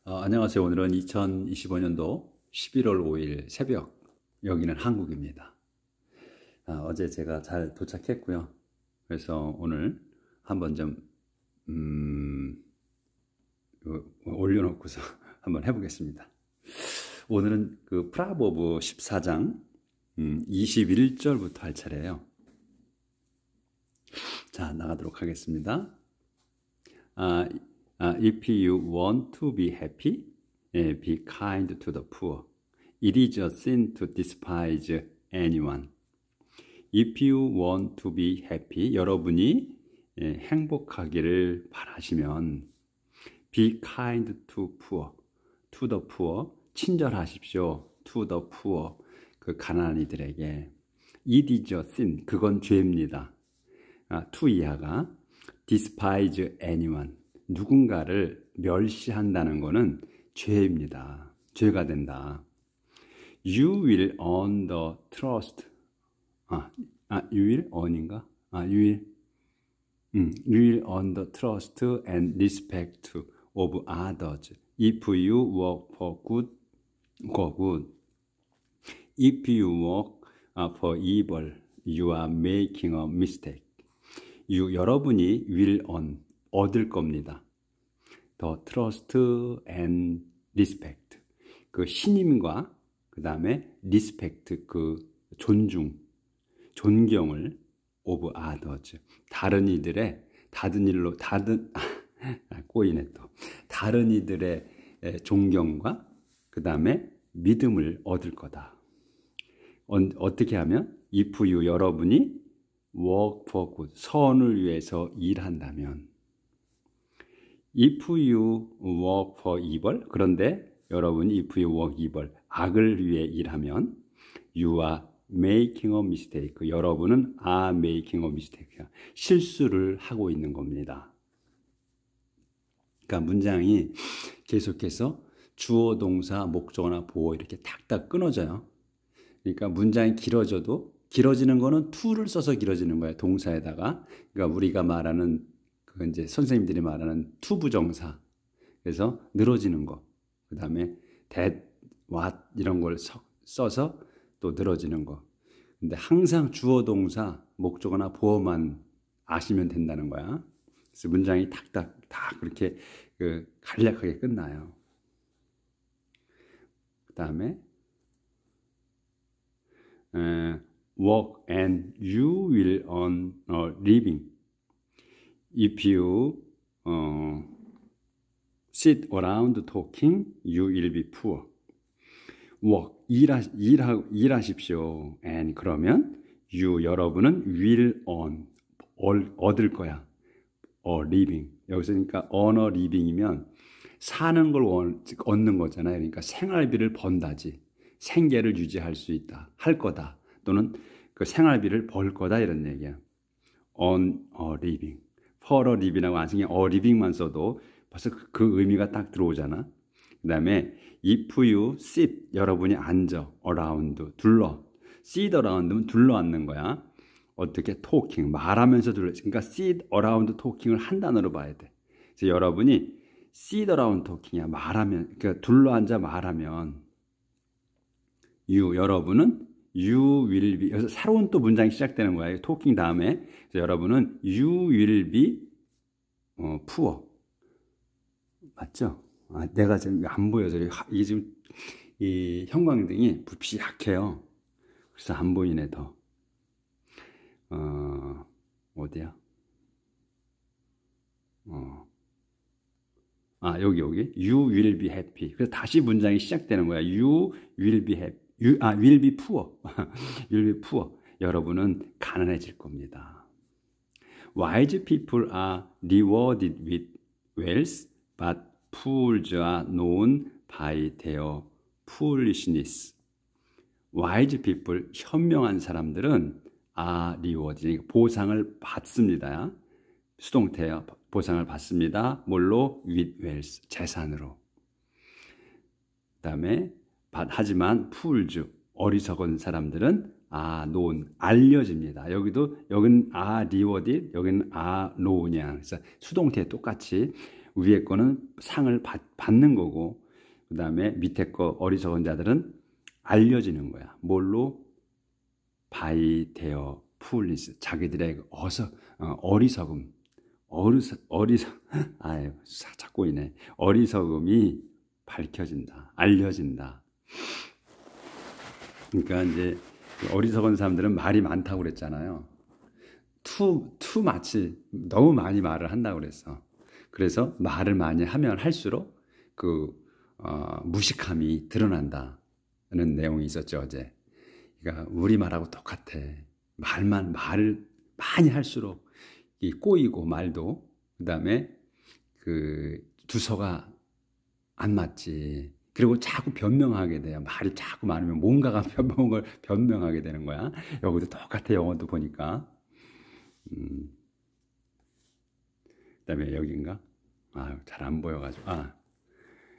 안녕하세요. 오늘은 2025년도 11월 5일 새벽, 여기는 한국입니다. 어제 제가 잘 도착했고요. 그래서 오늘 한번 좀 올려놓고서 한번 해보겠습니다. 오늘은 그 프라버브 14장 21절부터 할 차례예요. 자, 나가도록 하겠습니다. If you want to be happy, be kind to the poor. It is a sin to despise anyone. If you want to be happy, 여러분이 행복하기를 바라시면 be kind to the poor, 친절하십시오. to the poor, 그 가난한 이들에게. It is a sin, 그건 죄입니다. to 이하가 despise anyone, 누군가를 멸시한다는 것은 죄입니다. 죄가 된다. You will earn the trust. You will earn인가? You will earn the trust and respect of others if you work for good. If you work for evil, you are making a mistake. 여러분이 will earn, 얻을 겁니다. The trust and respect, 그 신임과 그 다음에 respect, 그 존중, 존경을 of others, 다른 이들의 꼬이네 또. 다른 이들의 존경과 그 다음에 믿음을 얻을 거다. 어떻게 하면? If you, 여러분이 work for good, 선을 위해서 일한다면. If you work for evil, 그런데 여러분이 if you work evil, 악을 위해 일하면 you are making a mistake, 여러분은 are making a mistake, 실수를 하고 있는 겁니다. 그러니까 문장이 계속해서 주어, 동사, 목적어나 보어 이렇게 탁탁 끊어져요. 그러니까 문장이 길어지는 거는 to를 써서 길어지는 거예요. 동사에다가. 그러니까 우리가 말하는 그 이제 선생님들이 말하는 to 부정사. 그래서 늘어지는 거. 그다음에 that, what 이런 걸 써서 또 늘어지는 거. 근데 항상 주어, 동사, 목적어나 보어만 아시면 된다는 거야. 그래서 문장이 탁탁 다 그렇게 간략하게 끝나요. 그다음에 work and you will earn a living. If you sit around talking, you will be poor. work, 일하십시오. and 그러면 여러분은 will earn, 얻을 거야. a living. 여기서 그러니까 earn a living이면 사는 걸 얻는 거잖아요. 그러니까 생활비를 번다지. 생계를 유지할 수 있다. 할 거다. 또는 그 생활비를 벌 거다 이런 얘기야. earn a living. for a living이라고 안 쓰면 a living만 써도 벌써 그 의미가 딱 들어오잖아. 그 다음에 if you sit, 여러분이 앉아, around, 둘러. sit around면 둘러 앉는 거야. 어떻게? talking, 말하면서 둘러. 그러니까 sit around talking을 한 단어로 봐야 돼. 그래서 여러분이 sit around talking이야. 말하면, 그러니까 둘러 앉아 말하면 여러분은 you will be, 여기서 새로운 또 문장이 시작되는 거예요. talking 다음에. 그래서 여러분은 you will be poor. 맞죠? 내가 지금 안 보여서 이게 지금 이 형광등이 불빛이 약해요. 그래서 안 보이네 더. 어디야? 여기 you will be happy. 그래서 다시 문장이 시작되는 거야. you will be happy. will be poor. will be poor. 여러분은 가난해질 겁니다. Wise people are rewarded with wealth, but fools are known by their foolishness. Wise people, 현명한 사람들은 are rewarded, 보상을 받습니다. 수동태요. 보상을 받습니다. 뭘로? with wealth, 재산으로. 그 다음에 하지만 fools, 어리석은 사람들은 known, 알려집니다. 여기는 rewarded, 여기는 known이야. 그래서 수동태 똑같이 위에 거는 상을 받는 거고, 그 다음에 밑에 거 어리석은 자들은 알려지는 거야. 뭘로? by their foolishness. 자기들의 어리석음. 아유, 자꾸 이네. 어리석음이 밝혀진다. 알려진다. 그러니까 이제 어리석은 사람들은 말이 많다고 그랬잖아요. 마치 너무 많이 말을 한다고 그랬어. 그래서 말을 많이 하면 할수록 무식함이 드러난다는 내용이 있었죠, 어제. 그러니까 우리말하고 똑같아. 말을 많이 할수록 이 꼬이고 말도, 그 다음에 두서가 안 맞지. 그리고 자꾸 변명하게 돼요. 말이 자꾸 많으면 뭔가가 변명하게 되는 거야. 여기도 똑같아, 영어도 보니까. 그 다음에 여기인가? 잘 안 보여가지고.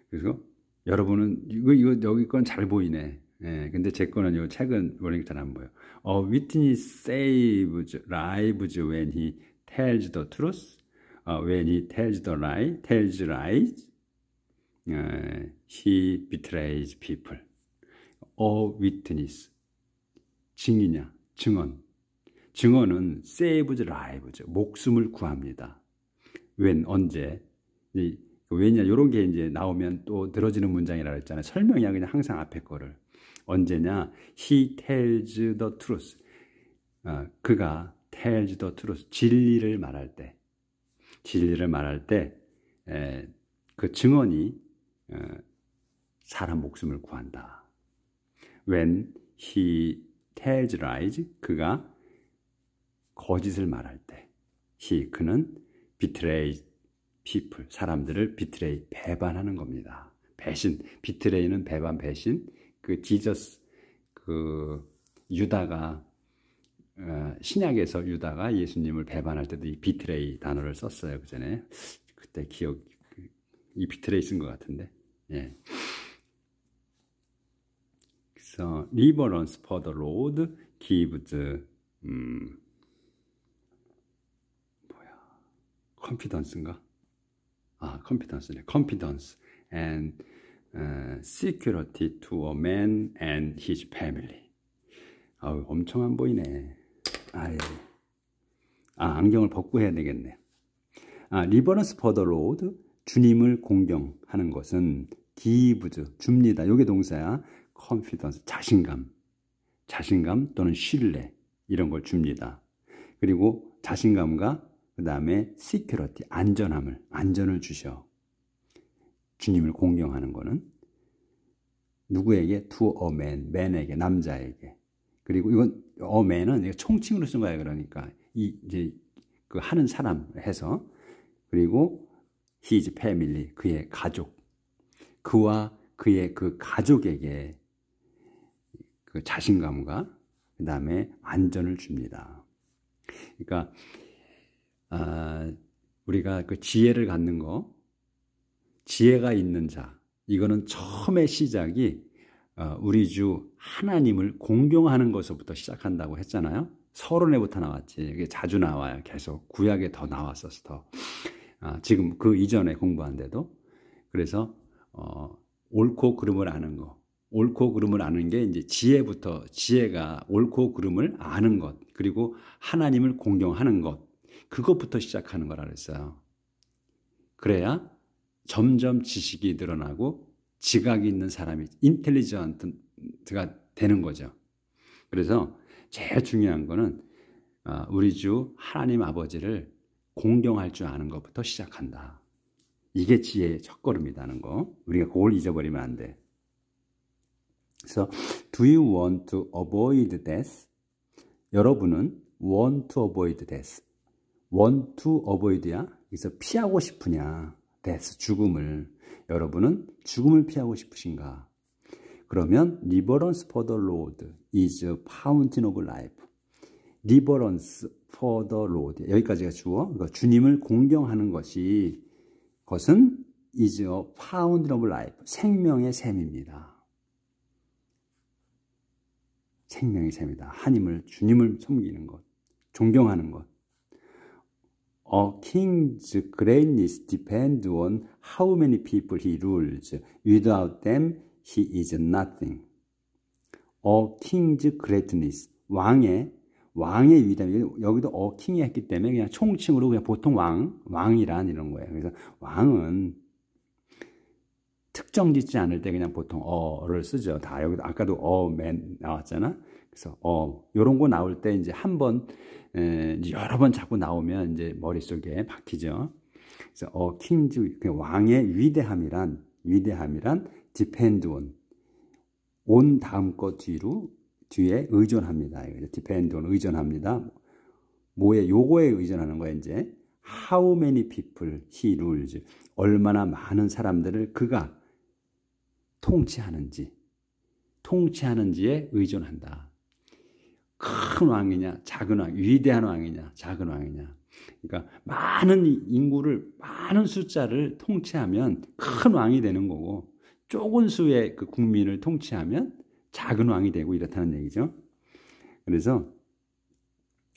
그래서 여러분은 이거 여기 건 잘 보이네. 예, 근데 제 거는 요 책은 보니까 잘 안 보여. Witness saves lives when he tells the truth. When he tells lies, he betrays people. Witness, 증인이야, 증언. 증언은 saves lives, 목숨을 구합니다. 언제? 왜냐, 이런 게 이제 나오면 또 늘어지는 문장이라고 했잖아요. 설명이야, 그냥 항상 앞에 거를. 언제냐? He tells the truth. 그가 tells the truth. 진리를 말할 때. 그 증언이 사람 목숨을 구한다. When he tells lies. 그가 거짓을 말할 때. 그는 betrays people. 사람들을 betray, 배반하는 겁니다. 배신. betray는 배반, 배신. 지저스, 유다가, 신약에서 유다가 예수님을 배반할 때도 이 비트레이 단어를 썼어요. 그 전에. 그때 이 비트레이 쓴 것 같은데. 예. 그래서, reverence for the Lord gives, confidence인가? confidence네. confidence and security to a man and his family. 엄청 안 보이네. 안경을 벗고 해야 되겠네. reverence for the Lord, 주님을 공경하는 것은 gives, 줍니다. 이게 동사야. confidence, 자신감 또는 신뢰, 이런 걸 줍니다. 그리고 자신감과 그 다음에 security, 안전을 주셔. 주님을 공경하는 거는 누구에게? to a man, man에게, 남자에게. 그리고 이건 a man은 총칭으로 쓴 거야. 그러니까 이제 하는 사람 해서. 그리고 his family, 그의 가족, 그와 그의 가족에게 자신감과 그 다음에 안전을 줍니다. 그러니까 우리가 지혜를 갖는 거, 지혜가 있는 자, 이거는 처음의 시작이 우리 주 하나님을 공경하는 것부터 시작한다고 했잖아요. 서론에부터 나왔지. 이게 자주 나와요. 계속 구약에 더 나왔었어. 지금 그 이전에 공부한데도. 그래서 옳고 그름을 아는 거, 옳고 그름을 아는 게 이제 지혜가 옳고 그름을 아는 것, 그리고 하나님을 공경하는 것, 그것부터 시작하는 거라 그랬어요. 그래야 점점 지식이 늘어나고 지각이 있는 사람이 인텔리전트가 되는 거죠. 그래서 제일 중요한 거는 우리 주 하나님 아버지를 공경할 줄 아는 것부터 시작한다. 이게 지혜의 첫걸음이라는 거. 우리가 그걸 잊어버리면 안 돼. 그래서 do you want to avoid death? 여러분은 want to avoid death. want to avoid야. 그래서 피하고 싶으냐? death, 죽음을. 여러분은 죽음을 피하고 싶으신가? 그러면 reverence for the Lord is a fountain of life. reverence for the Lord. 여기까지가 주어. 그러니까 주님을 공경하는 것은 is a fountain of life. 생명의 샘입니다. 생명의 샘이다. 주님을 섬기는 것, 존경하는 것. A king's greatness depends on how many people he rules. Without them, he is nothing. A king's greatness. 왕의 위대함. 여기도 a king이 했기 때문에 그냥 총칭으로 그냥 보통 왕이란 이런 거예요. 그래서 왕은 특정 짓지 않을 때 그냥 보통 어를 쓰죠. 다 여기도 아까도 man 나왔잖아. 그래서 요런 거 나올 때 이제 한 번 여러 번 자꾸 나오면 이제 머릿속에 박히죠. 그래서 킹즈 왕의 위대함이란 depend on 다음 거 뒤에 의존합니다. depend on 의존합니다. 뭐에 요거에 의존하는 거야 이제 how many people he rules 얼마나 많은 사람들을 그가 통치하는지에 의존한다. 큰 왕이냐, 작은 왕, 위대한 왕이냐, 작은 왕이냐. 그러니까 많은 인구를, 많은 숫자를 통치하면 큰 왕이 되는 거고, 적은 수의 그 국민을 통치하면 작은 왕이 되고 이렇다는 얘기죠. 그래서,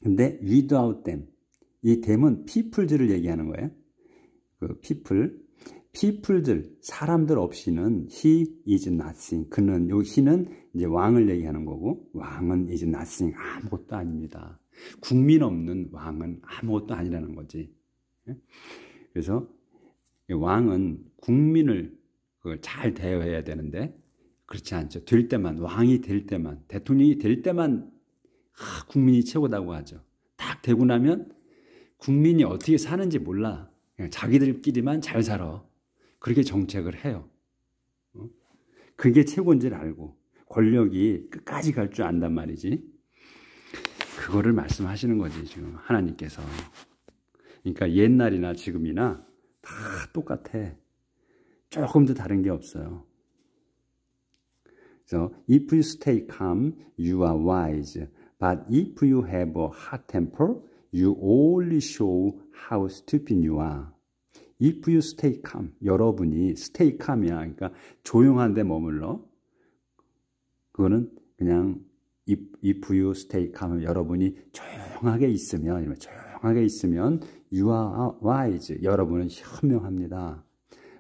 근데 without them, 이 them은 peoples를 얘기하는 거예요. 그 people들, 사람들 없이는 he is nothing. 그는, 요 he는 이제 왕을 얘기하는 거고, 왕은 is nothing. 아무것도 아닙니다. 국민 없는 왕은 아무것도 아니라는 거지. 그래서 왕은 국민을 잘 대여해야 되는데, 그렇지 않죠. 왕이 될 때만, 대통령이 될 때만 국민이 최고다고 하죠. 딱 되고 나면 국민이 어떻게 사는지 몰라. 그냥 자기들끼리만 잘 살아. 그렇게 정책을 해요. 그게 최고인 줄 알고 권력이 끝까지 갈 줄 안단 말이지. 그거를 말씀하시는 거지 지금 하나님께서. 그러니까 옛날이나 지금이나 다 똑같아. 조금도 다른 게 없어요. 그래서 if you stay calm, you are wise. But if you have a hot temper, you only show how stupid you are. If you stay calm, 여러분이 stay calm이야. 그러니까 조용한 데 머물러. 그거는 그냥 if you stay calm, 여러분이 조용하게 있으면 you are wise, 여러분은 현명합니다.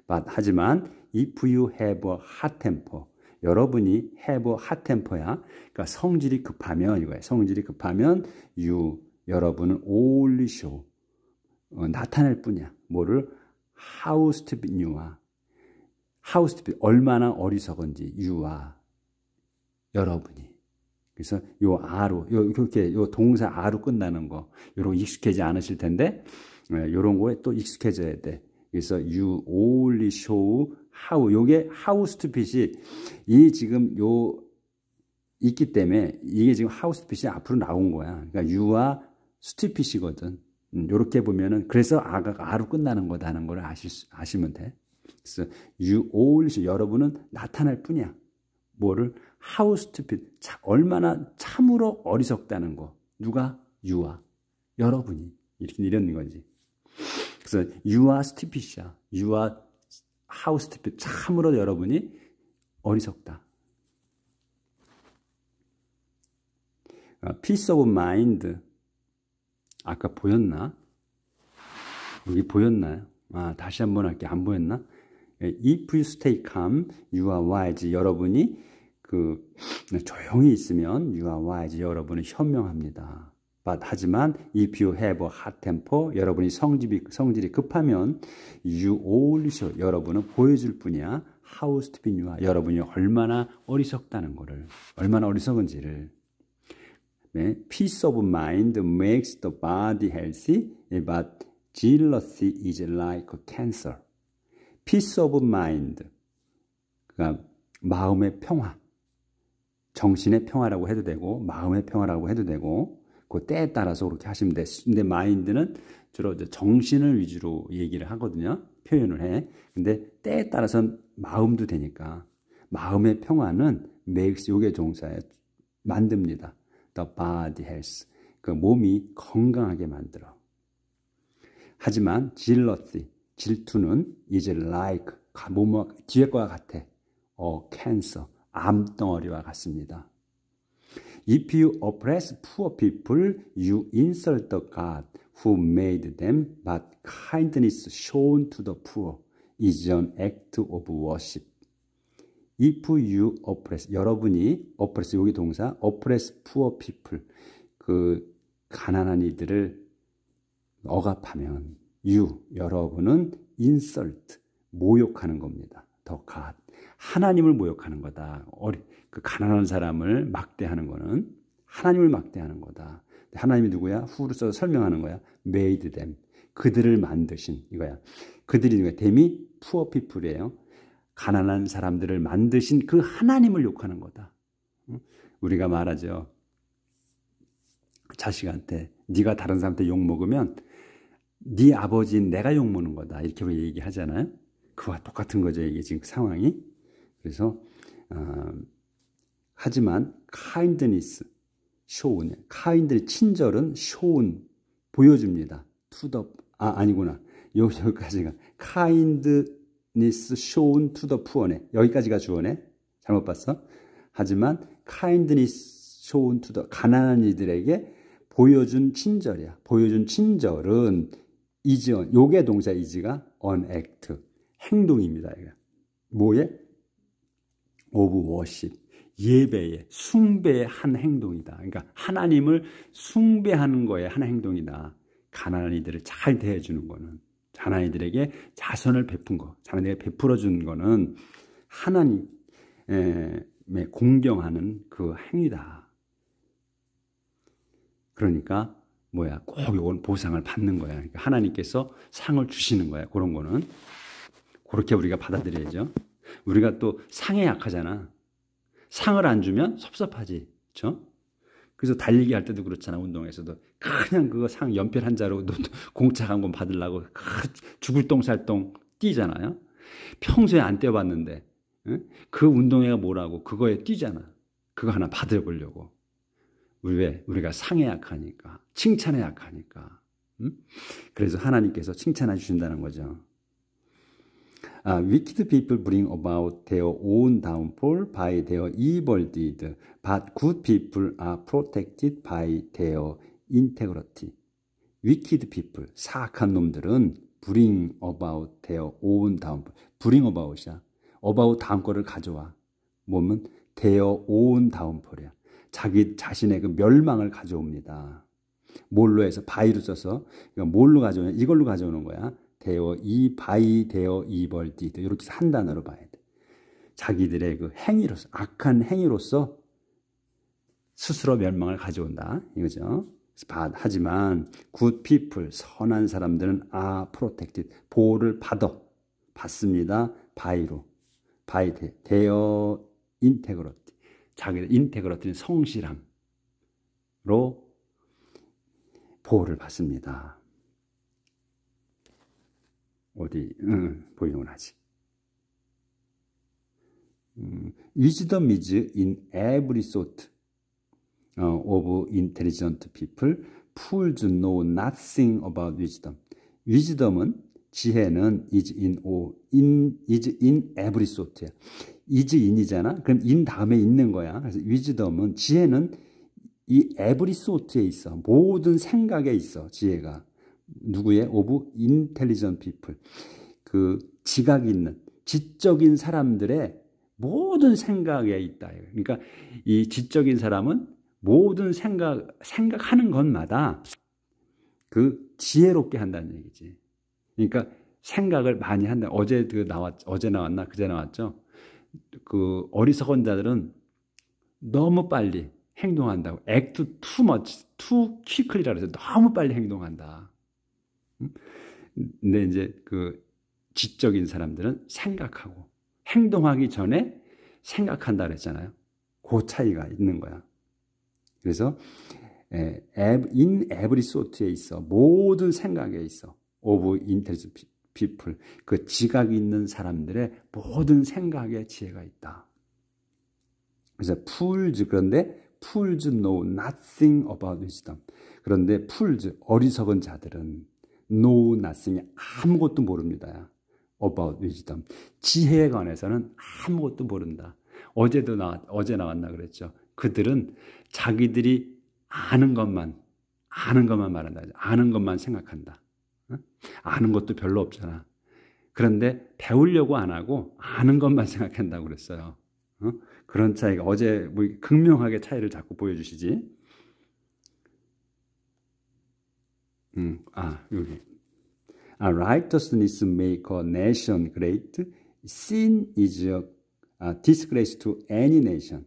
But 하지만 if you have a hot temper, 여러분이 have a hot temper야. 그러니까 성질이 급하면 이거예요. 성질이 급하면 여러분은 only show, 나타낼 뿐이야. 뭐를? How stupid you are. How stupid, 얼마나 어리석은지 you are. 여러분이. 그래서 요 동사 아로 끝나는 거, 요런 익숙하지 않으실 텐데, 요런 거에 또 익숙해져야 돼. 그래서 you only show how, 요게 how stupid이, 이 지금 있기 때문에, 이게 지금 how stupid이 앞으로 나온 거야. 그러니까 you are stupid이거든. 요렇게 보면은, 그래서 아로 끝나는 거다는 걸 아시면 돼. 그래서 you only show, 여러분은 나타날 뿐이야. 뭐를? How stupid, 얼마나 참으로 어리석다는 거. 누가? you are. 여러분이. 이런 거지. 그래서 you are stupid이야. you are how stupid. 참으로 여러분이 어리석다. peace of mind. 아까 보였나? 여기 보였나요? 다시 한번 할게. 안 보였나? If you stay calm, you are wise. 여러분이 조용히 있으면 you are wise. 여러분은 현명합니다. But 하지만 if you have a hot temper, 여러분이 성질이 급하면 you only show, 여러분은 보여줄 뿐이야. How stupid you are. 여러분이 얼마나 어리석다는 거를, 얼마나 어리석은지를. 네, peace of mind makes the body healthy, but jealousy is like cancer. peace of mind, 그러니까 마음의 평화, 정신의 평화라고 해도 되고 마음의 평화라고 해도 되고 그 때에 따라서 그렇게 하시면 돼. 근데 마인드는 주로 정신을 위주로 얘기를 하거든요. 표현을 해. 근데 때에 따라서는 마음도 되니까 마음의 평화는 makes, 요게 종사에 만듭니다. The body health, 그 몸이 건강하게 만들어. 하지만 jealousy, 질투는 is like, 뒤에 거와 같아. cancer, 암덩어리와 같습니다. If you oppress poor people, you insult the God who made them, but kindness shown to the poor is an act of worship. If you oppress, 여러분이 oppress, 여기 동사, oppress poor people, 그 가난한 이들을 억압하면 여러분은 insult, 모욕하는 겁니다. The God, 하나님을 모욕하는 거다. 그 가난한 사람을 막대하는 거는 하나님을 막대하는 거다. 하나님이 누구야? who를 써서 설명하는 거야. made them, 그들을 만드신 이거야. 그들이 누구야? them이 poor people이에요. 가난한 사람들을 만드신 그 하나님을 욕하는 거다. 우리가 말하죠. 자식한테 네가 다른 사람한테 욕먹으면 네 아버지인 내가 욕먹는 거다. 이렇게 우리 얘기하잖아요. 그와 똑같은 거죠. 이게 지금 상황이. 그래서 하지만 kindness, shown, kindly 친절은 shown, 보여줍니다. to the, 아니구나. 여기까지가 kindness shown to the poor네. 여기까지가 주어네. 잘못 봤어. 하지만 kindness shown to the, 가난한 이들에게 보여준 친절이야. 보여준 친절은 is, 요게 동사 is가 an act, 행동입니다. 이거. 뭐에? of worship, 예배의, 숭배의 한 행동이다. 그러니까 하나님을 숭배하는 거에 한 행동이다. 가난한 이들을 잘 대해주는 거는, 가난한 이들에게 자선을 베푼 거, 자기에게 베풀어 준 거는 하나님의 공경하는 그 행위다. 그러니까 뭐야, 꼭 이건 보상을 받는 거야. 그러니까 하나님께서 상을 주시는 거야. 그런 거는 그렇게 우리가 받아들여야죠. 우리가 또 상에 약하잖아. 상을 안 주면 섭섭하지, 그렇죠? 그래서 달리기 할 때도 그렇잖아. 운동에서도 그냥 그거 상 연필 한 자로 공차 한 번 받으려고 죽을 똥살똥 뛰잖아요. 평소에 안 뛰어봤는데 그 운동회가 뭐라고 그거에 뛰잖아. 그거 하나 받아보려고. 왜? 우리가 상에 약하니까, 칭찬에 약하니까. 그래서 하나님께서 칭찬해 주신다는 거죠. Wicked people bring about their own downfall by their evil deed, but good people are protected by their integrity. Wicked people, 사악한 놈들은 bring about their own downfall. bring about이야. about 다음 거를 가져와. 뭐면 their own downfall이야. 자기 자신의 그 멸망을 가져옵니다. 뭘로 해서? by로 써서. 그러니까 뭘로 가져오냐? 이걸로 가져오는 거야. by their evil deed. 이렇게 한 단어로 봐야 돼. 자기들의 그 행위로서, 악한 행위로서 스스로 멸망을 가져온다. 이거죠. 하지만 good people, 선한 사람들은 are protected. 보호를 받습니다. by로. by their integrity. 자기의 인테그리티는 성실함으로 보호를 받습니다. 어디 보이는 건 아직. Wisdom is in every sort of intelligent people. Fools know nothing about wisdom. wisdom은, 지혜는 is in every sort야. is in이잖아. 그럼 in 다음에 있는 거야. 그래서 wisdom은, 지혜는 이 every sort에 있어. 모든 생각에 있어. 지혜가. 누구의? of intelligent people. 그 지각 있는, 지적인 사람들의 모든 생각에 있다. 그러니까 이 지적인 사람은 모든 생각하는 것마다 그 지혜롭게 한다는 얘기지. 그러니까 생각을 많이 한다. 어제 나왔나? 그제 나왔죠? 그 어리석은 자들은 너무 빨리 행동한다고. act too much, too quickly라고 해서 너무 빨리 행동한다. 근데 이제 그 지적인 사람들은 생각하고 행동하기 전에 생각한다 그랬잖아요. 그 차이가 있는 거야. 그래서 in every sort에 있어. 모든 생각에 있어. of intelligent people. 그 지각이 있는 사람들의 모든 생각에 지혜가 있다. 그래서 fools, 그런데 fools know nothing about wisdom. 그런데 fools, 어리석은 자들은 know nothing, 아무것도 모릅니다. about wisdom. 지혜에 관해서는 아무것도 모른다. 어제 나왔나 그랬죠. 그들은 자기들이 아는 것만 말한다. 아는 것만 생각한다. 아는 것도 별로 없잖아. 그런데 배우려고 안 하고 아는 것만 생각한다고 그랬어요. 그런 차이가 어제 뭐 극명하게 차이를 자꾸 보여주시지. 여기. Righteousness make a nation great. Sin is a disgrace to any nation.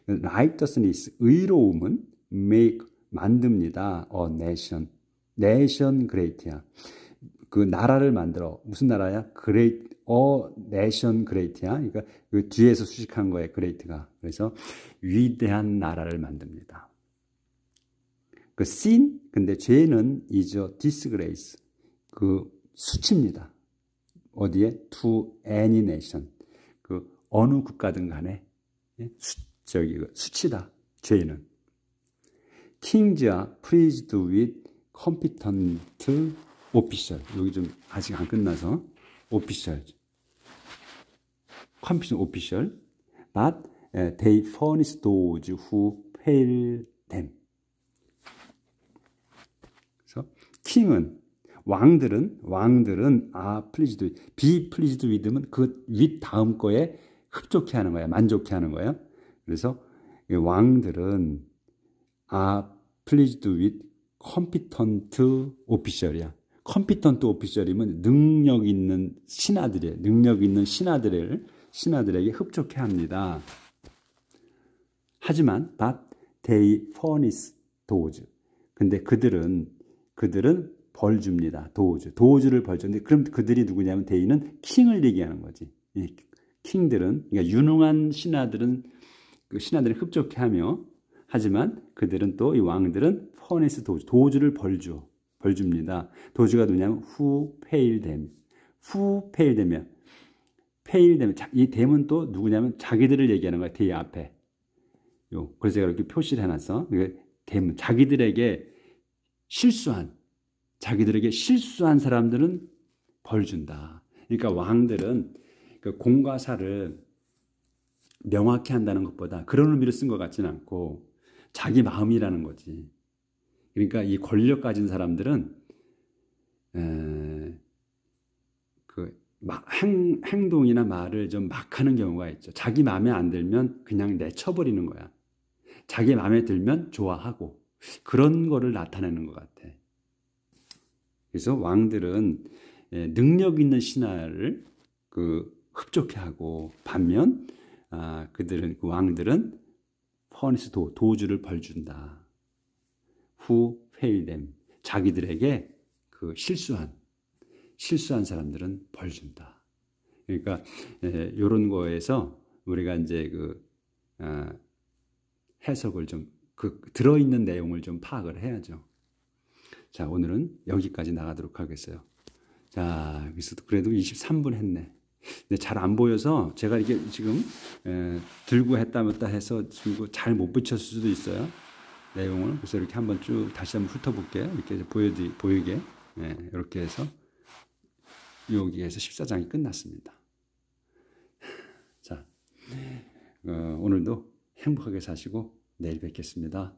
Righteousness, 의로움은 make, 만듭니다. A nation. nation great야. 그 나라를 만들어. 무슨 나라야? great, a nation great야. 그러니까 그 뒤에서 수식한 거예요. great가. 그래서 위대한 나라를 만듭니다. 그 sin, 근데 죄는 is a disgrace. 그 수치입니다. 어디에? to any nation. 그 어느 국가든 간에 수치다. 죄는. Kings are pleased with competent official. 여기 좀 아직 안 끝나서 official. competent official. But they furnish those who fail them. 그래서 킹은 왕들은 pleased with, be pleased with면 그 with 다음 거에 흡족해 하는 거야. 만족해 하는 거야. 그래서 왕들은 pleased with competent official이야. competent official이면 능력 있는 신하들이에요. 능력 있는 신하들에게 흡족해 합니다. 하지만 but they furnish those. 근데 그들은 벌 줍니다. 도우즈를 벌 주는데 그럼 그들이 누구냐면 they는 킹을 얘기하는 거지. 킹들은 그러니까 유능한 신하들은 그 신하들을 흡족해하며 하지만 그들은 또 이 왕들은 furnish 도우즈를 벌 줍니다. 도우즈가 누구냐면 who fail them. who fail them이야. fail them. 이 them은 또 누구냐면 자기들을 얘기하는 거야. they 앞에. 그래서 제가 이렇게 표시를 해놨어. them 자기들에게 실수한 사람들은 벌 준다. 그러니까 왕들은 그 공과 사를 명확히 한다는 것보다 그런 의미로 쓴 것 같지는 않고 자기 마음이라는 거지. 그러니까 이 권력 가진 사람들은 행동이나 말을 좀 막 하는 경우가 있죠. 자기 마음에 안 들면 그냥 내쳐버리는 거야. 자기 마음에 들면 좋아하고 그런 거를 나타내는 것 같아. 그래서 왕들은 능력 있는 신하를 흡족해하고 반면 그 왕들은 furnish 도주를 벌준다. who fail them. 자기들에게 그 실수한 사람들은 벌준다. 그러니까 이런 거에서 우리가 이제 해석을 좀 들어있는 내용을 좀 파악을 해야죠. 자, 오늘은 여기까지 나가도록 하겠어요. 자, 그래도 23분 했네. 근데 잘 안 보여서 제가 이게 지금 들고 했다 놨다 해서 잘 못 붙였을 수도 있어요. 내용을. 그래서 이렇게 한번 쭉 다시 한번 훑어볼게요. 이렇게 보이게. 이렇게 해서 여기에서 14장이 끝났습니다. 자, 오늘도 행복하게 사시고 내일 뵙겠습니다.